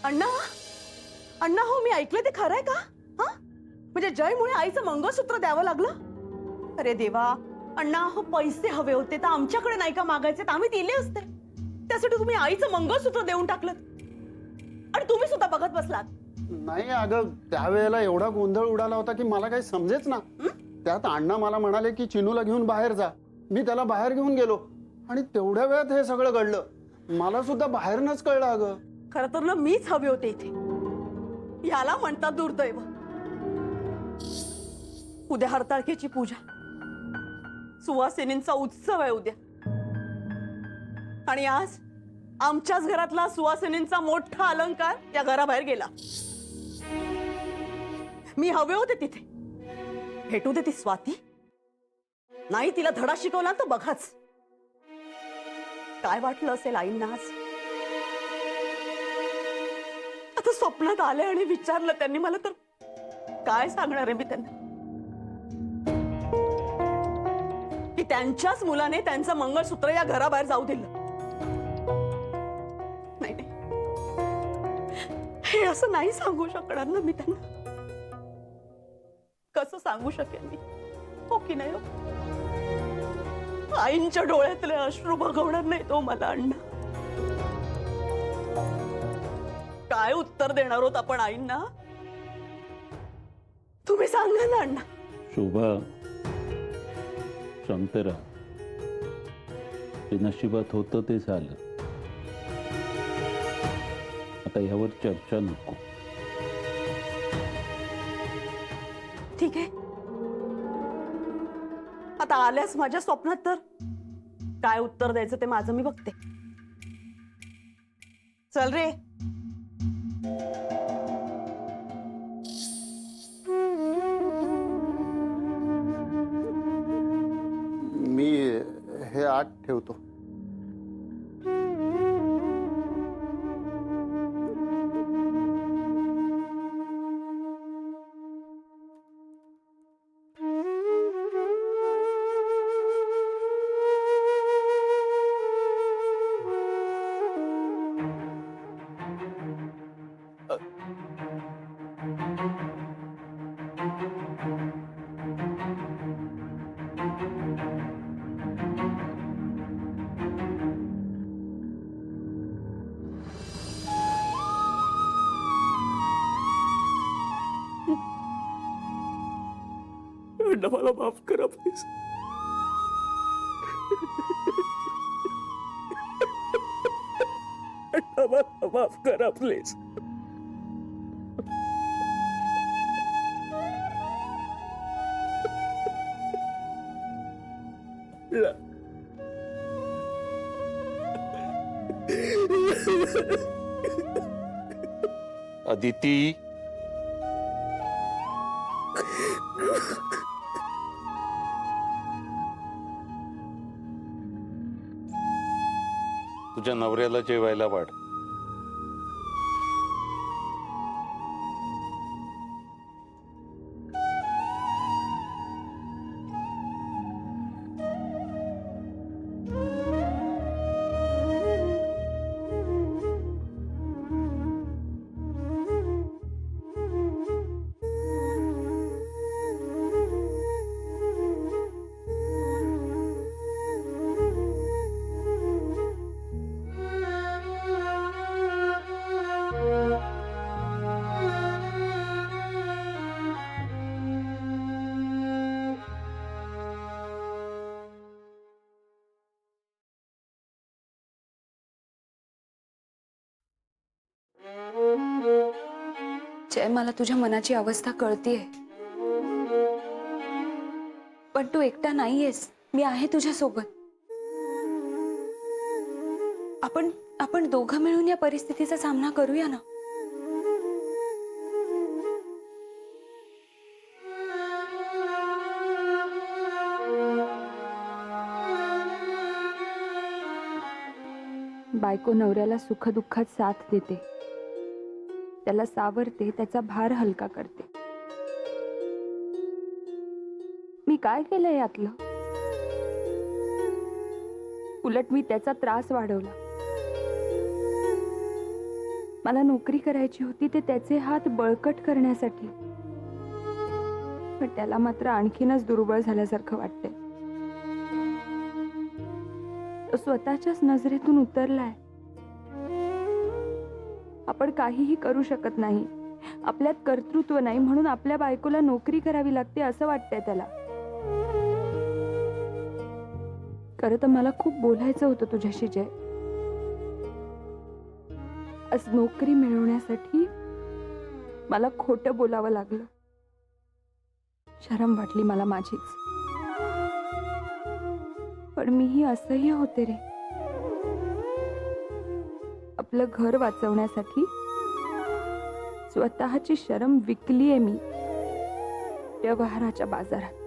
अण्णा अण्णा हो, मी ऐकलं ते खरंय का? हा, म्हणजे जयमुळे आईचं मंगळसूत्र द्यावं लागलं? अरे देवा अण्णा, हो पैसे हवे होते तर आमच्याकडे नाही का मागायचे, तर आम्ही दिले असते. त्यासाठी तुम्ही आईचं मंगळसूत्र देऊन टाकलं आणि तुम्ही सुद्धा बघत बसलात. नाही अगं, त्यावेळेला एवढा गोंधळ उडाला होता की मला काही समजेच ना. त्यात अण्णा मला म्हणाले की चिनूला घेऊन बाहेर जा. मी त्याला बाहेर घेऊन गेलो आणि तेवढ्या वेळात हे सगळं घडलं. मला सुद्धा बाहेरनच कळलं अगं. खरं तर ना मीच हवे होते इथे. याला म्हणतात दुर्दैव. उद्या हरताळकेची पूजा, सुवासिनींचा उत्सव आहे उद्या, आणि आज आमच्याच घरातला सुवासिनींचा मोठा अलंकार या घराबाहेर गेला. मी हवे होते तिथे. भेटू दे ती स्वाती. नाही तिला धडा शिकवला तर बघाच काय वाटलं असेल आईंना आज. आता स्वप्नात आले आणि विचारलं त्यांनी मला, तर काय सांगणार आहे मी त्यांना की त्यांच्याच मुलाने त्यांचं मंगळसूत्र या घराबाहेर जाऊ दिलं. नाही नाही, हे असं नाही सांगू शकणार ना मी त्यांना. कसं सांगू शकेल मी? हो की नाही? आईंच्या डोळ्यातले अश्रू बघवणार नाही तो मला अण्णा. काय उत्तर देणार आहोत आपण आईंना? तुम्ही सांगा ना अण्णा. शोभा, शांत राहा. ते नशिबात होतं ते झालं. आता यावर चर्चा नको. ठीक आहे, आता आल्यास माझ्या स्वप्नात तर काय उत्तर द्यायचं ते माझं मी बघते. चल रे. मी हे आत ठेवतो. मला माफ करा प्लीज. मला माफ करा प्लीज. अदिती, तुझ्या नवऱ्याला जेवायला वाढ. जय, मला तुझ्या मनाची अवस्था कळतीये, पण तू एकटा नाहीयेस. मी आहे तुझ्या सोबत. आपण दोघं मिळून या परिस्थितीचा सामना करूया ना. बायको नवऱ्याला सुखदुःखात साथ देते, त्याला सावरते, त्याचा भार हलका करते. मी काय केलंय यातलं? उलट मी त्याचा त्रास वाढवला. मला नोकरी करायची होती ते त्याचे हात बळकट करण्यासाठी. पण त्याला मात्र आणखीनच दुर्बळ झाल्यासारखं वाटतंय. तो स्वतःच्याच नजरेतून उतरलाय. आपण काहीही करू शकत नाही, आपल्यात कर्तृत्व नाही, म्हणून आपल्या बायकोला नोकरी करावी लागते असं वाटतंय त्याला. खरं तर मला खूप बोलायचं होतं तुझ्याशी जय. आज नोकरी मिळवण्यासाठी मला खोटं बोलावं लागलं. शरम वाटली मला माझीच. पण मीही असह्य होते रे. आपलं घर वाचवण्यासाठी स्वतःची शरम विकलीये मी व्यवहाराच्या बाजारात.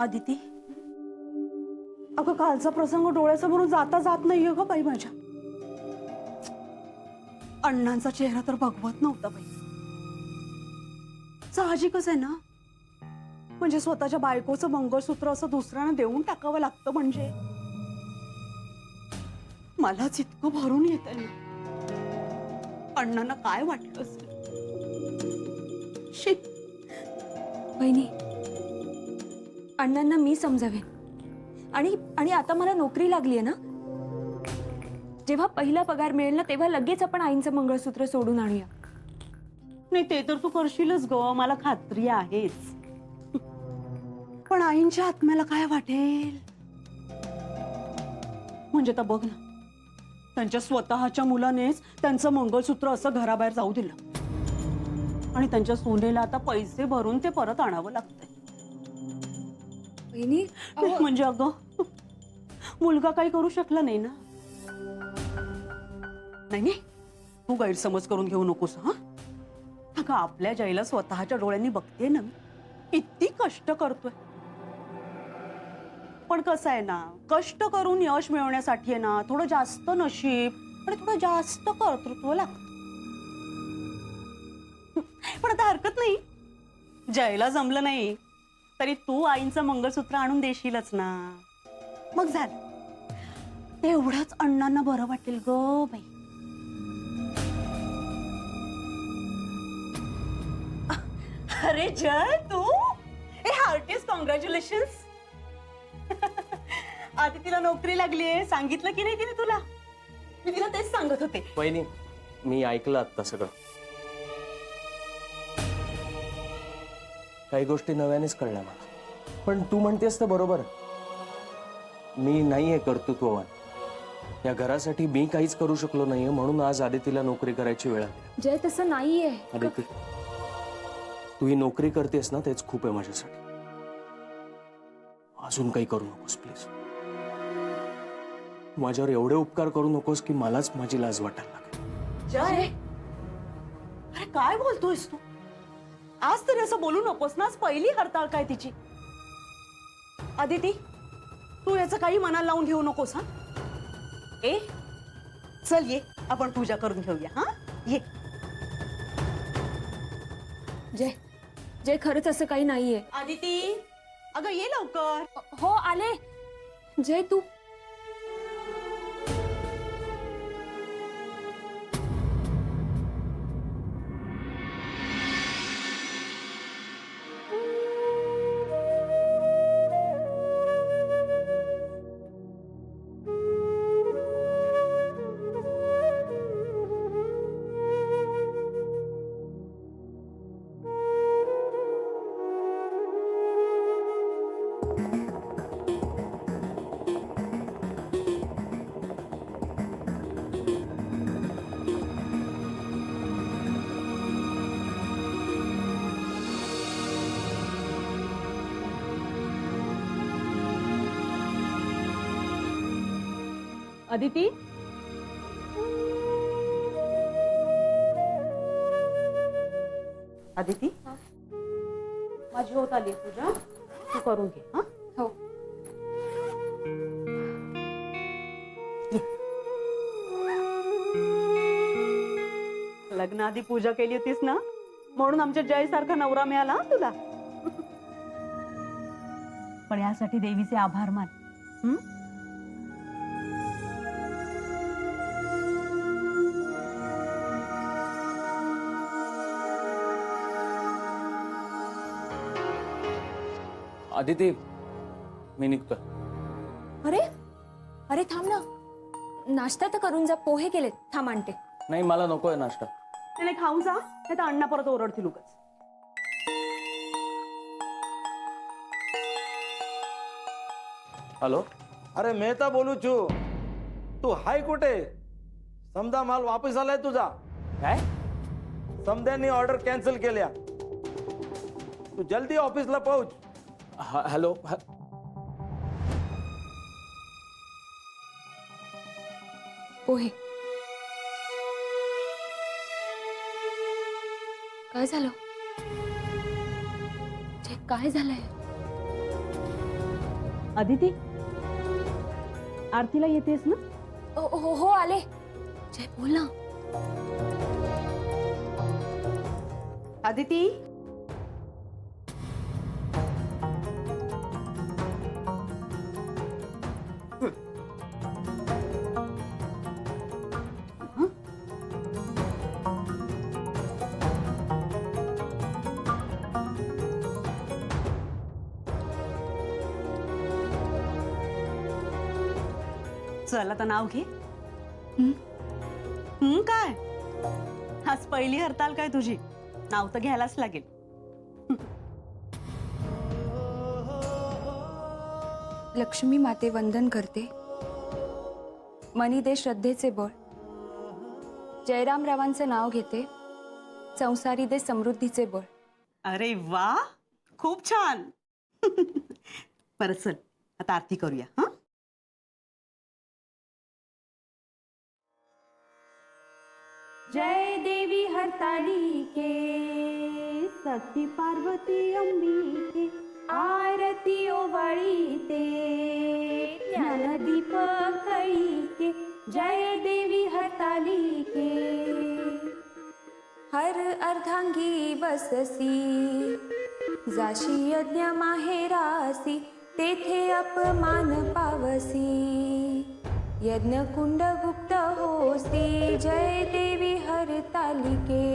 आदिती, अगं कालचा प्रसंग डोळ्यासमोरून जाता जात नाहीये ग बाई माझ्या. अण्णांचा चेहरा तर बघवत नव्हता बाई. साहजिकच आहे ना, म्हणजे स्वतःच्या बायकोचं मंगळसूत्र असं दुसऱ्यानं देऊन टाकावं लागतं म्हणजे. मलाच इतकं भरून येत ना, अण्णांना काय वाटलं असेल. शी. बहिणी, अण्णांना मी समजावेन. आणि आणि आता मला नोकरी लागली आहे ना, जेव्हा पहिला पगार मिळेल ना तेव्हा लगेच आपण आईंचं मंगळसूत्र सोडून आणूया. नाही ते तर तू करशीलच ग, मला खात्री आहेच. पण आईंच्या आत्म्याला काय वाटेल. म्हणजे तर बघ ना, त्यांच्या स्वतःच्या मुलानेच त्यांचं मंगळसूत्र असं घराबाहेर जाऊ दिलं आणि त्यांच्या सोनेला आता पैसे भरून ते परत आणावं लागतंय. बहिणी, म्हणजे अगं मुलगा काही करू शकला नाही ना. नाही नाही, तू गैरसमज करून घेऊ नकोस. हा अगं आपल्या जयला स्वतःच्या डोळ्यांनी बघते ना मी, किती कष्ट करतोय. पण कसं आहे ना, कष्ट करून यश मिळवण्यासाठी आहे ना, थोडं जास्त नशीब आणि थोडं जास्त कर्तृत्व लागतं. पण आता हरकत नाही, जयला जमलं नाही तरी तू आईंचं मंगळसूत्र आणून देशीलच ना. मग झालं, तेवढंच अण्णांना बरं वाटेल ग बाई. अरे जय, तू ए हार्टिस्ट कॉंग्रॅच्युलेशन्स. आधी तिला नोकरी लागलीये, सांगितलं की नाही तिने तुला? मी तिला तेच सांगत होते. वहिनी, मी ऐकलं आता सगळं. काही गोष्टी नव्यानेच कळल्या मला. पण तू म्हणतेस तर बरोबर. मी नाहीये कर्तृत्ववान. या घरासाठी मी काहीच करू शकलो नाहीये, म्हणून आज आदितीला नोकरी करायची वेळ आली. जय तसं नाहीये. आदिती, तू ही नोकरी करतेस ना, तेच खूप आहे माझ्यासाठी. अजून काही करू नकोस प्लीज. माझ्यावर एवढे उपकार करू नकोस की मलाच माझी लाज वाटायला लागेल. जय, अरे काय बोलतोयस तू? आज तरी असं बोलू नकोस ना, आज पहिली हरताळ काय तिची. आदिती, तू याचं काही मनाला लावून घेऊ नकोस. हा ए चल ये, आपण पूजा करून घेऊया. हा ये. जय, जय खरंच असं काही नाहीये. आदिती, अगं ये लवकर. हो आले. जय तू अदिती, अदिती, माझी होत आली पूजा, तू करून घे. हा हो. लग्नाआधी पूजा केली होतीस ना, म्हणून आमच्या जय सारखा नवरा मिळाला हं तुला. पण यासाठी देवीचे आभार मान. हं? आदिती, मी निघतोय. अरे अरे थांब ना, नाश्ता तर करून जा. पोहे केलेत, थांब आणते. नाही, मला नकोय नाश्ता. त्याने खाऊन जा, नाही तर अण्णा परत ओरडतील उगाच. हॅलो. अरे मेहता बोलू छू. तू हाय कुठे? समजा माल वापस आलाय तुझा. काय? समद्यांनी ऑर्डर कॅन्सल केल्या. तू जल्दी ऑफिसला पोहोच. हॅलो. पोहे. काय झालं? जे काय झालंय? अदिती, आरतीला येतेस ना? हो आले. जय बोल ना. अदिती, चल आता नाव घे. काय आज पहिली हरताल काय तुझी? नाव तर घ्यायलाच लागेल. लक्ष्मी माते वंदन करते. मनी दे श्रद्धेचे बळ. जयरामरावांचं नाव घेते. संसारी दे समृद्धीचे बळ. अरे वा, खूप छान. परत चल आता आरती करूया. हा, जय देवी हरतालिके, सती पार्वती अंबिके, आरती ओवाळीते, ज्ञानदीप कळीके. जय देवी हरतालिके. हर अर्धांगी बससी, जाशी यज्ञ माहेरासी, तेथे अपमान पावसी, यज्ञ कुंड गुप्त होसी. जय देवी हरतालिके.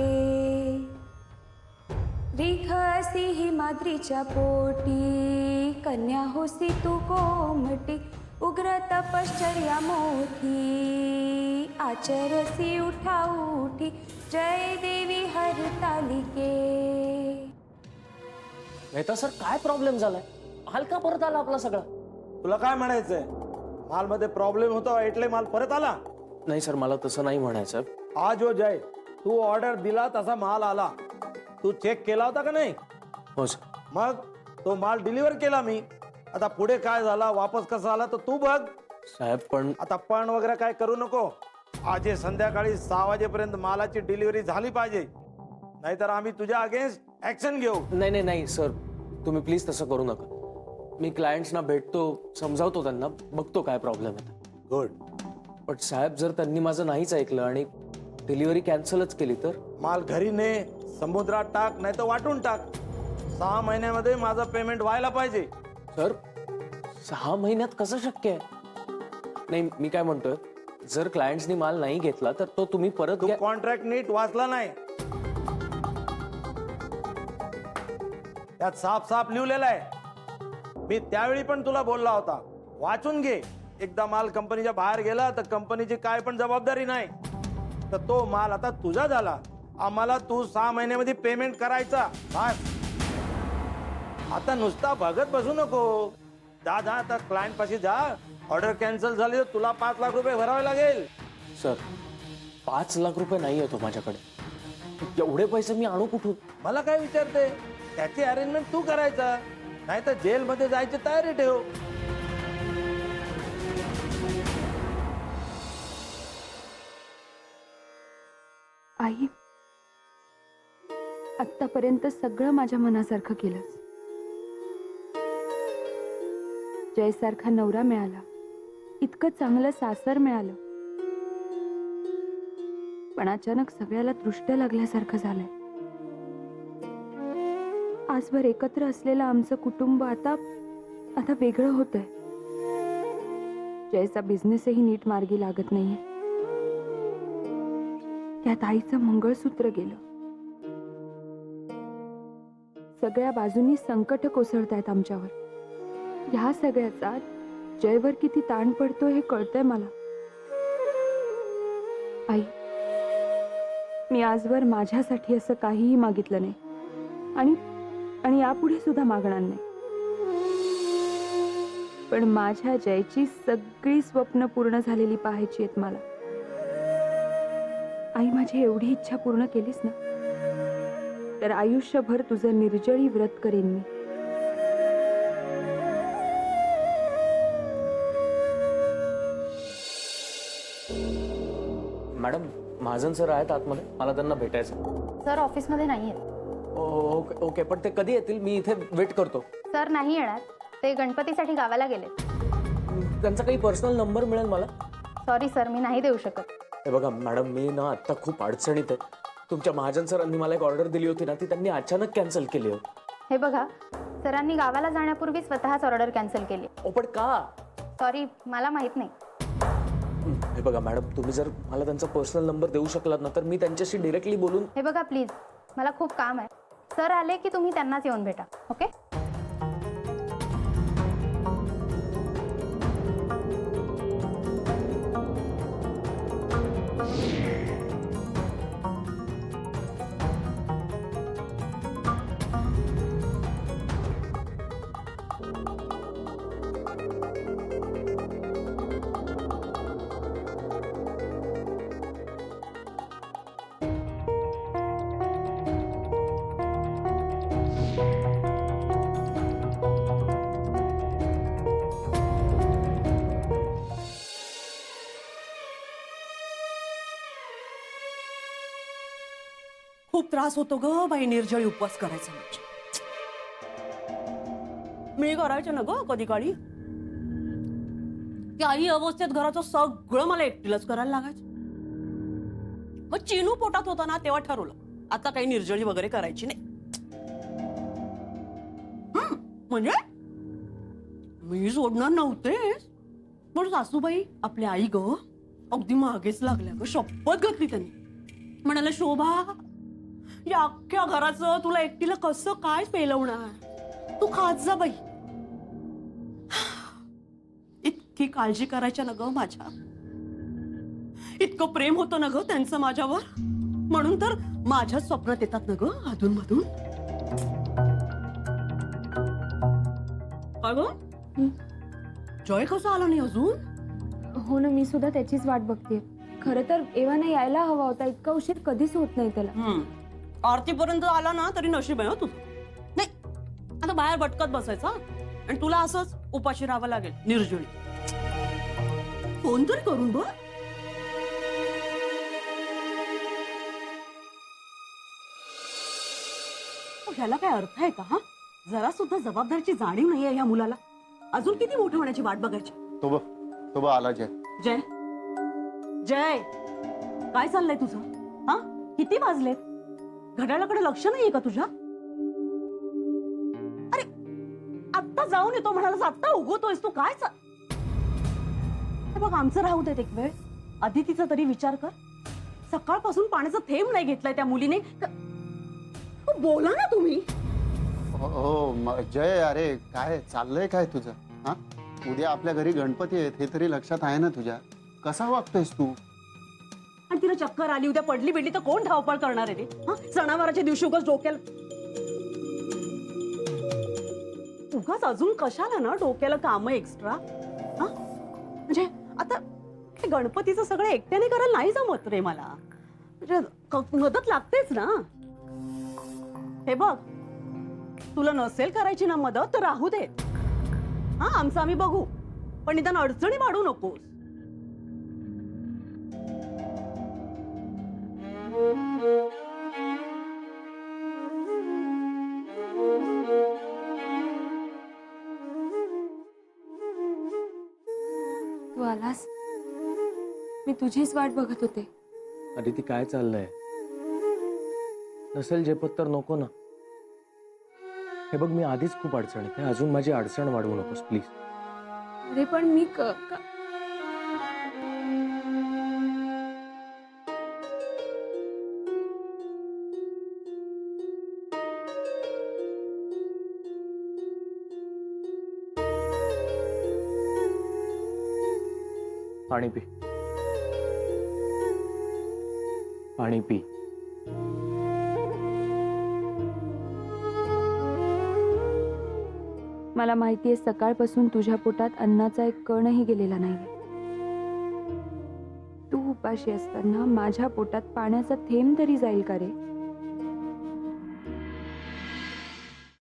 रिख असी हिमाद्रीच्या पोटी, कन्या होसी तू कोमटी, उग्र तपश्चर्या मोठी, आचरसी उठा उठी. जय देवी हरतालिके. मेहता सर, काय प्रॉब्लेम झालाय? हाल का परत आला आपला सगळा? तुला काय म्हणायचंय? माल मध्ये प्रॉब्लेम होता એટલે माल परत आला. नाही सर, मला तसं नाही म्हणायचं. आज हो जय, तू ऑर्डर दिला तसा माल आला. तू चेक केला होता का नाही? हो सर. मग तो माल डिलिव्हर केला मी. आता पुढे काय झाला, वापस कसा आला तर तू बघ. साहेब पण आता पण वगैरे काय करू नको. आज संध्याकाळी 6 वाजेपर्यंत मालाची डिलिव्हरी झाली पाहिजे, नाहीतर आम्ही तुझ्या अगेन्स्ट ऍक्शन घेऊ. नाही नाही नाही सर, तुम्ही प्लीज तसं करू नका. मी क्लायंट्सना भेटतो, समजावतो त्यांना, बघतो काय प्रॉब्लेम आहे. गुड. पण साहेब, जर त्यांनी माझं नाहीच ऐकलं आणि डिलिव्हरी कॅन्सलच केली तर? माल घरी ने, समुद्रात टाक, नाही तर वाटून टाक. 6 महिन्यामध्ये माझं पेमेंट व्हायला पाहिजे. सर, 6 महिन्यात कसं शक्य आहे? नाही, मी काय म्हणतोय, जर क्लायंट्सनी माल नाही घेतला तर तो तुम्ही परत तू घ्या. कॉन्ट्रॅक्ट नीट वाचला नाही. त्यात साफ साफ लिहिलेलं आहे. मी त्यावेळी पण तुला बोलला होता, वाचून घे. एकदा माल कंपनीच्या बाहेर गेला तर कंपनीची काय पण जबाबदारी नाही. तर तो माल आता तुझा झाला. आम्हाला तू 6 महिन्यामध्ये पेमेंट करायचा बस. आता नुसता बघत बसू नको. जा जा, आता क्लायंट पाशी जा. ऑर्डर कॅन्सल झाली तर तुला 5 लाख रुपये भरावे लागेल. सर, 5 लाख रुपये नाही येतो माझ्याकडे. एवढे पैसे मी आणू कुठून? मला काय विचारते? त्याची अरेंजमेंट तू करायचा, नाही तर जेलमध्ये जायची तयारी ठेव. आई, आत्तापर्यंत सगळं माझ्या मनासारखं केलंस. जयसारखा नवरा मिळाला, इतकं चांगलं सासर मिळालं. पण अचानक सगळ्याला दृष्ट्या लागल्यासारखं झालंय. आजवर एकत्र असलेलं आमचं कुटुंब आता आता वेगळं होतंय. जयचा बिझनेसही नीट मार्गी लागत नाहीये. त्यात आईचं मंगळसूत्र गेलं. सगळ्या बाजूनी संकट कोसळतायत आमच्यावर. ह्या सगळ्याचा जयवर किती ताण पडतो हे कळतंय मला. आई, मी आजवर माझ्यासाठी असं काहीही मागितलं नाही आणि यापुढे सुद्धा मागणार नाही. पण माझ्या जयची सगळी स्वप्न पूर्ण झालेली पाहायची आहेत मला. आई, माझी एवढी इच्छा पूर्ण केलीस ना, तर आयुष्यभर तुझं निर्जळी व्रत करेन मी. मॅडम, महाजन सर आहेत आतमध्ये, मला त्यांना भेटायचं. सर ऑफिसमध्ये नाही आहेत. ओके ओके, पण ते कधी येतील? मी इथे वेट करतो. सर नाही येणार, ते गणपतीसाठी गावाला गेले. त्यांचा काही पर्सनल नंबर मिळेल मला? सॉरी सर, मी नाही देऊ शकत. हे बघा मॅडम, मी ना आत्ता खूप अडचणीत आहे. तुमच्या महाजन सरांनी मला एक ऑर्डर दिली होती ना, ती त्यांनी अचानक कॅन्सल केली हो. हे बघा, सरांनी गावाला जाण्यापूर्वी स्वतःच ऑर्डर कॅन्सल केली. पण का? सॉरी, मला माहित नाही. हे बघा मॅडम, तुम्ही जर मला त्यांचा पर्सनल नंबर देऊ शकलात ना, तर मी त्यांच्याशी डिरेक्टली बोलून. हे बघा प्लीज, मला खूप काम आहे. सर आले की तुम्ही त्यांनाच येऊन भेटा. ओके? खूप त्रास होतो ग बाई निर्जळी उपवास करायचा म्हणजे. मी करायचे ना ग कधी काळी. काही अवस्थेत घराचं सगळं मला एकटीलाच करायला लागायचं. मग चिनू पोटात होता ना तेव्हा ठरवलं आता काही निर्जळी वगैरे करायची नाही. म्हणजे मी सोडणार नव्हते, पण सासूबाई आपली आई ग अगदी मागेच लागल्या ग. शपथ घातली त्यांनी. म्हणाले, शोभा, या अख्ख्या घराचं तुला एकटीला कसं काय पेलवणार, तू खात जा बाई. इतकी काळजी करायच्या ना ग माझ्या, इतकं प्रेम होतं ना ग त्यांचं माझ्यावर. म्हणून तर माझ्या स्वप्नात येतात ना ग अधून मधून. काय ग, जय कसं आला नाही अजून? हो ना, मी सुद्धा त्याचीच वाट बघते. खरं तर एव्हाना यायला हवा होता. इतका उशीर कधीच होत नाही त्याला. आरतीपर्यंत आला ना तरी नशीब आहे तुझं. नाही आता बाहेर भटकत बसायचा आणि तुला असंच उपाशी राहावं लागेल निर्जळी. फोन तरी करून बघ. ह्याला काय अर्थ आहे का? हा, जरा सुद्धा जबाबदारीची जाणीव नाहीये या मुलाला. अजून किती मोठं होण्याची वाट बघायची. तो बघ आला जय. जय, जय, काय चाललंय तुझं? हा, किती वाजलेत? घड्याळाकडे लक्ष नाहीये का तुझ्या? अरे आत्ता जाऊन येतो म्हणालास, आत्ता उगवतोयस तू. काय बघ, आमचं राहू देत एक वेळ. अदितीचा तरी विचार कर. सकाळपासून पाण्याचा थेंब नाही घेतलाय त्या मुलीने. बोला ना तुम्ही. हो जय, अरे काय चाललंय काय तुझं? हा, उद्या आपल्या घरी गणपती आहेत हे तरी लक्षात आहे ना तुझ्या? कसा वागतोयस तू? आणि तिला चक्कर आली, उद्या पडली बिडली तर कोण धावपळ करणार आहे रे? हा, सणावाराच्या दिवशी उगाच डोक्याला उगाच अजून कशाला ना डोक्याला काम एक्स्ट्रा. हा, म्हणजे आता हे गणपतीचं सगळं एकट्याने करायला नाही जमत रे मला. म्हणजे मदत लागतेच ना. हे बघ, तुला नसेल करायची ना मदत तर राहू दे. हा, आमचं आम्ही बघू, पण निदान अडचणी वाढू नकोस. तू आलास, मी तुझीच वाट बघत होते. अरे ती काय चाललंय? नसेल झेपत तर नको ना. हे बघ, मी आधीच खूप अडचणीत आहे, अजून माझी अडचण वाढवू नकोस प्लीज. अरे पण मी पाणी पी. पाणी पी. मला माहितीये सकाळपासून तुझ्या पोटात अन्नाचा एक कणही गेलेला नाहीये. तू उपाशी असताना माझ्या पोटात पाण्याचा थेंब तरी जाईल का रे?